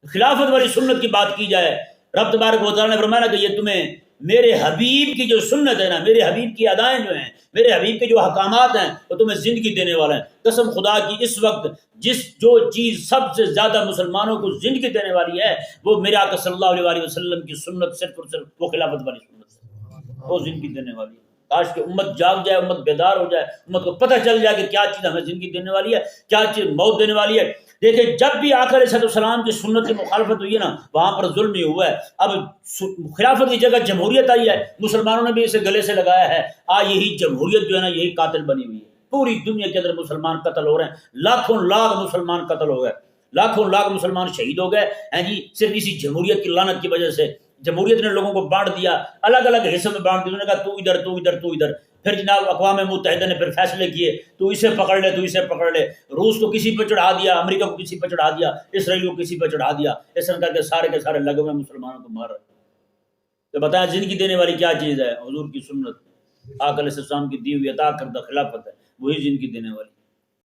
خلافت والی سنت کی بات کی جائے، رب تبارک و تعالیٰ نے فرمایا کہ یہ تمہیں میرے حبیب کی جو سنت ہے نا، میرے حبیب کی ادائیں جو ہیں، میرے حبیب کے جو احکامات ہیں، وہ تمہیں زندگی دینے والا ہے۔ قسم خدا کی، اس وقت جو چیز سب سے زیادہ مسلمانوں کو زندگی دینے والی ہے، وہ میرے آقا صلی اللہ علیہ وسلم کی سنت، صرف اور صرف وہ خلافت والی سنت ہے، وہ زندگی دینے والی ہے۔ کاش کہ امت جاگ جائے، امت بیدار ہو جائے، امت کو پتہ چل جائے کہ کیا چیز ہمیں زندگی دینے والی ہے، کیا چیز موت دینے والی ہے۔ دیکھیں، جب بھی آقا علیہ السلام کی سنت کی مخالفت ہوئی ہے نا، وہاں پر ظلم ہی ہوا ہے۔ اب خلافت کی جگہ جمہوریت آئی ہے، مسلمانوں نے بھی اسے گلے سے لگایا ہے، یہی جمہوریت جو ہے نا، یہی قاتل بنی ہوئی ہے۔ پوری دنیا کے اندر مسلمان قتل ہو رہے ہیں، لاکھوں لاکھ مسلمان قتل ہو گئے، لاکھوں لاکھ مسلمان شہید ہو گئے ہیں جی، صرف اسی جمہوریت کی لعنت کی وجہ سے۔ جمہوریت نے لوگوں کو بانٹ دیا، الگ الگ حصوں میں بانٹ دیا، انہوں نے کہا تو ادھر، تو ادھر، تو ادھر۔ پھر جناب اقوام متحدہ نے پھر فیصلے کیے، تو اسے پکڑ لے، تو اسے پکڑ لے، روس کو کسی پہ چڑھا دیا، امریکہ کو کسی پہ چڑھا دیا، اسرائیل کو کسی پہ چڑھا دیا، اس طرح کر کے سارے کے سارے لگے ہوئے مسلمانوں کو مار رہے۔ تو بتائیں زندگی دینے والی کیا چیز ہے؟ حضور کی سنت، آقا علیہ السلام کی دی ہوئی عطا کردہ خلافت ہے، وہی زندگی دینے والی۔